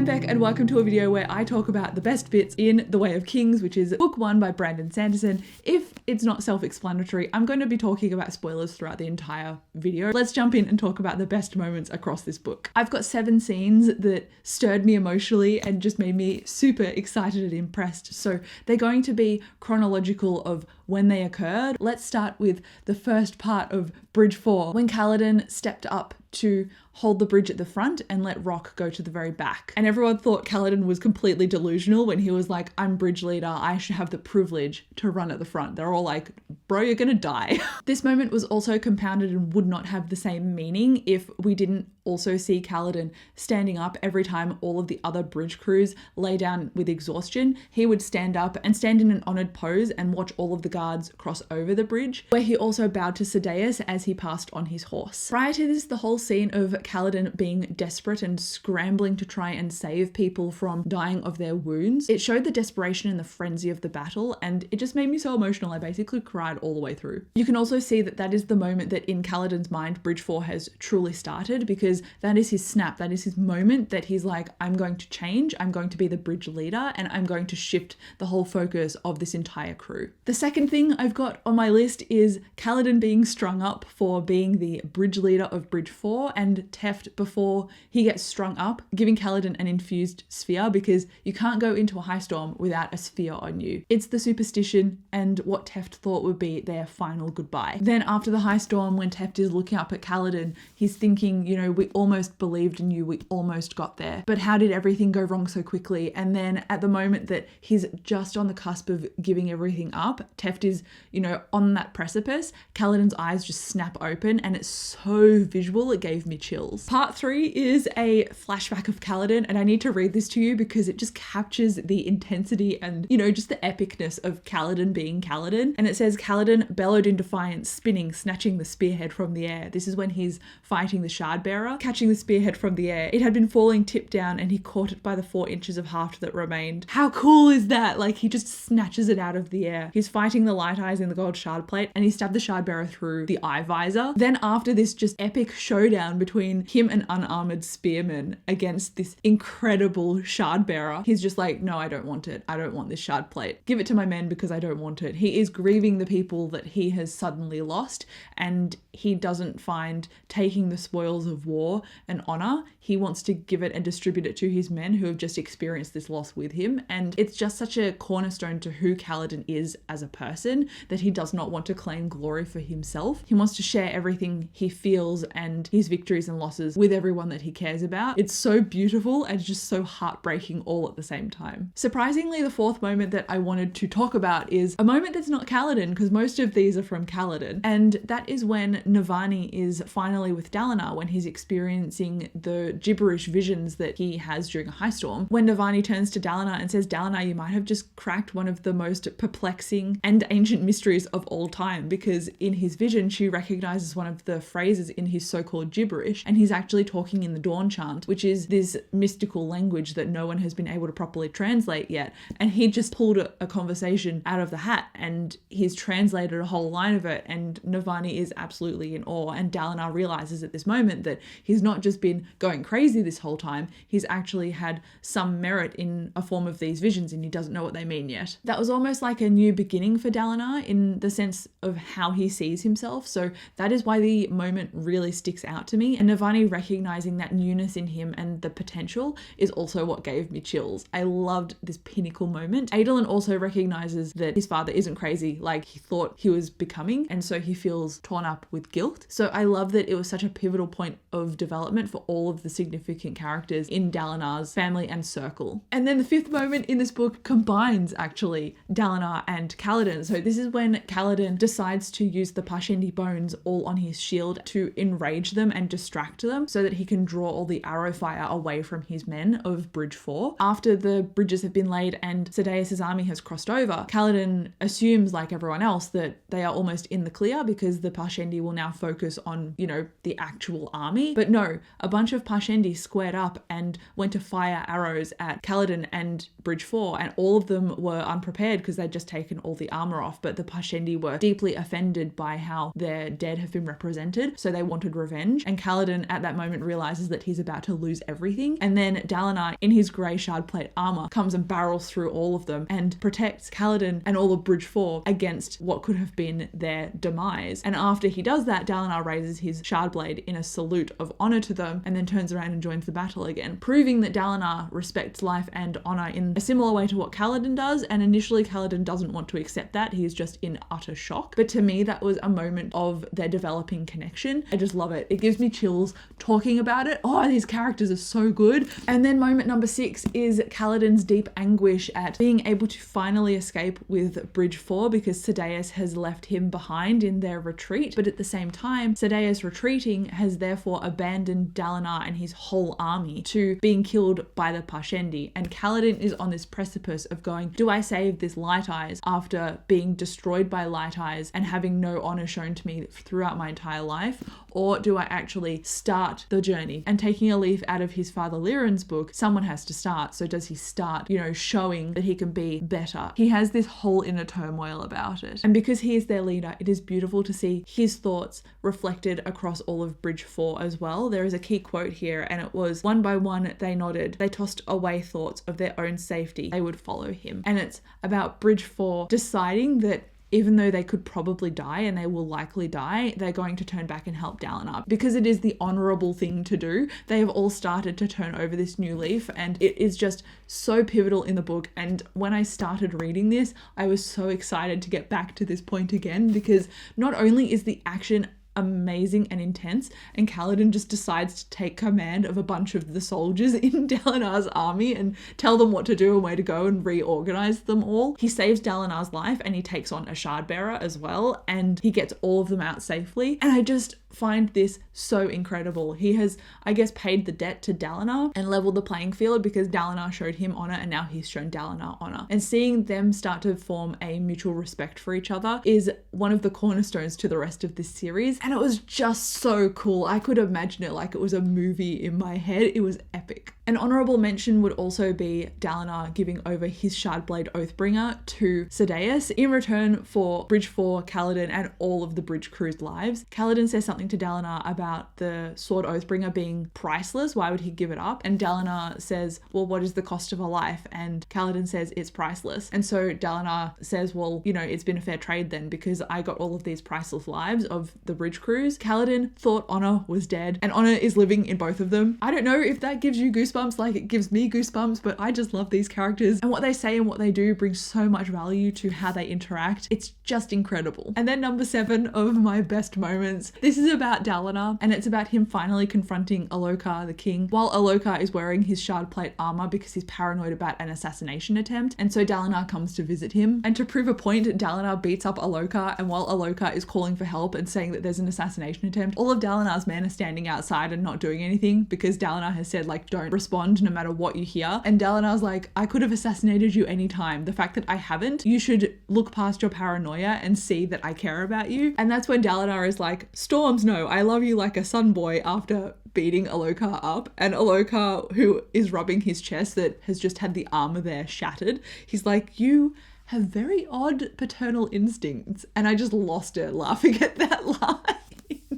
I'm Beck and welcome to a video where I talk about the best bits in The Way of Kings, which is book 1 by Brandon Sanderson. If it's not self-explanatory, I'm going to be talking about spoilers throughout the entire video. Let's jump in and talk about the best moments across this book. I've got 7 scenes that stirred me emotionally and just made me super excited and impressed. So they're going to be chronological of when they occurred. Let's start with the first part of Bridge 4, when Kaladin stepped up to hold the bridge at the front and let Rock go to the very back. And everyone thought Kaladin was completely delusional when he was like, I'm bridge leader, I should have the privilege to run at the front. They're all like, bro, you're gonna die. This moment was also compounded and would not have the same meaning if we didn't also see Kaladin standing up every time all of the other bridge crews lay down with exhaustion. He would stand up and stand in an honored pose and watch all of the guards cross over the bridge, where he also bowed to Sadeas as he passed on his horse. Prior to this, the whole scene of Kaladin being desperate and scrambling to try and save people from dying of their wounds, it showed the desperation and the frenzy of the battle, and it just made me so emotional. I basically cried all the way through. You can also see that that is the moment that in Kaladin's mind Bridge 4 has truly started, because that is his snap, that is his moment that he's like, I'm going to change, I'm going to be the bridge leader, and I'm going to shift the whole focus of this entire crew. The second thing I've got on my list is Kaladin being strung up for being the bridge leader of Bridge 4, and Teft, before he gets strung up, giving Kaladin an infused sphere, because you can't go into a high storm without a sphere on you. It's the superstition and what Teft thought would be their final goodbye. Then after the high storm, when Teft is looking up at Kaladin, he's thinking, you know, we almost believed in you, we almost got there, but how did everything go wrong so quickly? And then at the moment that he's just on the cusp of giving everything up, Teft is, you know, on that precipice, Kaladin's eyes just snap open, and it's so visual, it gave me chills. Part 3 is a flashback of Kaladin, and I need to read this to you because it just captures the intensity and, you know, just the epicness of Kaladin being Kaladin. And it says, Kaladin bellowed in defiance, spinning, snatching the spearhead from the air. This is when he's fighting the shard bearer, catching the spearhead from the air. It had been falling tip down and he caught it by the 4 inches of haft that remained. How cool is that? Like, he just snatches it out of the air. He's fighting the light eyes in the gold shard plate, and he stabbed the shard bearer through the eye visor. Then after this just epic showdown between him and unarmored spearmen against this incredible shard bearer, he's just like, no, I don't want it. I don't want this shard plate. Give it to my men because I don't want it. He is grieving the people that he has suddenly lost, and he doesn't find taking the spoils of war an honor. He wants to give it and distribute it to his men who have just experienced this loss with him. And it's just such a cornerstone to who Kaladin is as a person, that he does not want to claim glory for himself. He wants to share everything he feels and his victories and losses with everyone that he cares about. It's so beautiful and just so heartbreaking all at the same time. Surprisingly, the 4th moment that I wanted to talk about is a moment that's not Kaladin, because most of these are from Kaladin. And that is when Navani is finally with Dalinar, when he's experiencing the gibberish visions that he has during a high storm. When Navani turns to Dalinar and says, Dalinar, you might have just cracked one of the most perplexing and ancient mysteries of all time, because in his vision, she recognizes one of the phrases in his so-called gibberish, and he's actually talking in the Dawn chant, which is this mystical language that no one has been able to properly translate yet. And he just pulled a conversation out of the hat, and he's translated a whole line of it, and Navani is absolutely in awe. And Dalinar realizes at this moment that he's not just been going crazy this whole time, he's actually had some merit in a form of these visions, and he doesn't know what they mean yet. That was almost like a new beginning for Dalinar in the sense of how he sees himself. So that is why the moment really sticks out to me. And Navani recognizing that newness in him and the potential is also what gave me chills. I loved this pinnacle moment. Adolin also recognizes that his father isn't crazy like he thought he was becoming, and so he feels torn up with guilt. So I love that it was such a pivotal point of development for all of the significant characters in Dalinar's family and circle. And then the 5th moment in this book combines actually Dalinar and Kaladin. So this is when Kaladin decides to use the Parshendi bones all on his shield to enrage them and distract them so that he can draw all the arrow fire away from his men of Bridge 4. After the bridges have been laid and Sadeas' army has crossed over, Kaladin assumes, like everyone else, that they are almost in the clear because the Parshendi will now focus on, you know, the actual army. But no, a bunch of Parshendi squared up and went to fire arrows at Kaladin and Bridge 4, and all of them were unprepared because they'd just taken all the armor armor off, but the Parshendi were deeply offended by how their dead have been represented, so they wanted revenge. And Kaladin at that moment realizes that he's about to lose everything. And then Dalinar, in his grey shardplate armor, comes and barrels through all of them and protects Kaladin and all of Bridge 4 against what could have been their demise. And after he does that, Dalinar raises his shardblade in a salute of honor to them and then turns around and joins the battle again, proving that Dalinar respects life and honor in a similar way to what Kaladin does. And initially Kaladin doesn't want to accept that. He is just in utter shock. But to me, that was a moment of their developing connection. I just love it. It gives me chills talking about it. Oh, these characters are so good. And then moment number 6 is Kaladin's deep anguish at being able to finally escape with Bridge 4 because Sadeas has left him behind in their retreat. But at the same time, Sadeas retreating has therefore abandoned Dalinar and his whole army to being killed by the Parshendi. And Kaladin is on this precipice of going, do I save this Light Eyes after being destroyed by Light Eyes and having no honor shown to me throughout my entire life? Or do I actually start the journey? And taking a leaf out of his father Liren's book, someone has to start. So does he start, showing that he can be better? He has this whole inner turmoil about it. And because he is their leader, it is beautiful to see his thoughts reflected across all of Bridge 4 as well. There is a key quote here, and it was, one by one they nodded, they tossed away thoughts of their own safety, they would follow him. And it's about Bridge 4 deciding that even though they could probably die and they will likely die, they're going to turn back and help Dalinar because it is the honorable thing to do. They have all started to turn over this new leaf, and it is just so pivotal in the book. And when I started reading this, I was so excited to get back to this point again, because not only is the action amazing and intense, and Kaladin just decides to take command of a bunch of the soldiers in Dalinar's army and tell them what to do and where to go and reorganize them all. He saves Dalinar's life and he takes on a shard bearer as well, and he gets all of them out safely. And I just find this so incredible. He has, I guess, paid the debt to Dalinar and leveled the playing field because Dalinar showed him honor and now he's shown Dalinar honor. And seeing them start to form a mutual respect for each other is one of the cornerstones to the rest of this series. And it was just so cool. I could imagine it like it was a movie in my head. It was epic. An honorable mention would also be Dalinar giving over his Shardblade Oathbringer to Sadeas in return for Bridge 4, Kaladin, and all of the bridge crew's lives. Kaladin says something to Dalinar about the sword Oathbringer being priceless. Why would he give it up? And Dalinar says, well, what is the cost of a life? And Kaladin says it's priceless. And so Dalinar says, well, it's been a fair trade then, because I got all of these priceless lives of the bridge crews. Kaladin thought honor was dead, and honor is living in both of them. I don't know if that gives you goosebumps like it gives me goosebumps, but I just love these characters, and what they say and what they do brings so much value to how they interact. It's just incredible. And then number 7 of my best moments. This is about Dalinar, and it's about him finally confronting Alokar the king while Alokar is wearing his shard plate armor because he's paranoid about an assassination attempt. And so Dalinar comes to visit him, and to prove a point, Dalinar beats up Alokar, and while Alokar is calling for help and saying that there's an assassination attempt, all of Dalinar's men are standing outside and not doing anything because Dalinar has said, like, don't respond no matter what you hear. And Dalinar's like, I could have assassinated you anytime. The fact that I haven't, you should look past your paranoia and see that I care about you. And that's when Dalinar is like, Storms, no, I love you like a son boy, after beating Alokar up. And Alokar, who is rubbing his chest that has just had the armor there shattered, he's like, you have very odd paternal instincts. And I just lost it laughing at that line.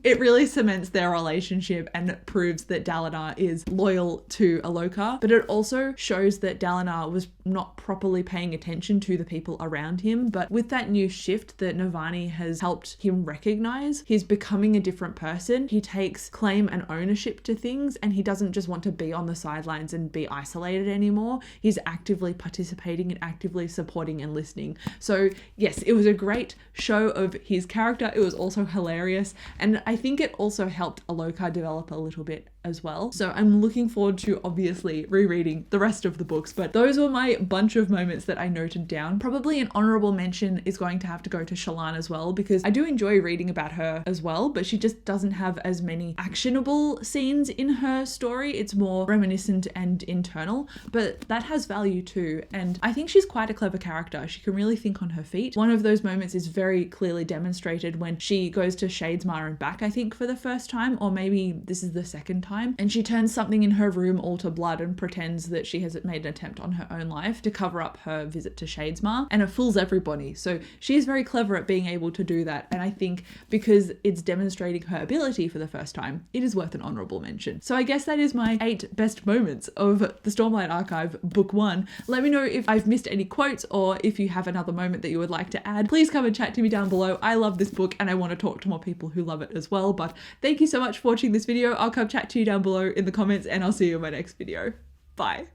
It really cements their relationship and proves that Dalinar is loyal to Alokar, but it also shows that Dalinar was not properly paying attention to the people around him. But with that new shift that Navani has helped him recognize, he's becoming a different person. He takes claim and ownership to things, and he doesn't just want to be on the sidelines and be isolated anymore. He's actively participating and actively supporting and listening. So yes, it was a great show of his character. It was also hilarious, and I think it also helped Alokar develop a little bit as well. So I'm looking forward to obviously rereading the rest of the books, but those were my bunch of moments that I noted down. Probably an honorable mention is going to have to go to Shallan as well, because I do enjoy reading about her as well, but she just doesn't have as many actionable scenes in her story. It's more reminiscent and internal, but that has value too. And I think she's quite a clever character. She can really think on her feet. One of those moments is very clearly demonstrated when she goes to Shadesmar and back, I think for the first time, or maybe this is the second time. time, and she turns something in her room all to blood and pretends that she has made an attempt on her own life to cover up her visit to Shadesmar, and it fools everybody. So she is very clever at being able to do that, and I think because it's demonstrating her ability for the first time, it is worth an honourable mention. So I guess that is my 8 best moments of the Stormlight Archive Book 1. Let me know if I've missed any quotes, or if you have another moment that you would like to add. Please come and chat to me down below. I love this book and I want to talk to more people who love it as well. But thank you so much for watching this video. I'll come chat to you down below in the comments, and I'll see you in my next video. Bye.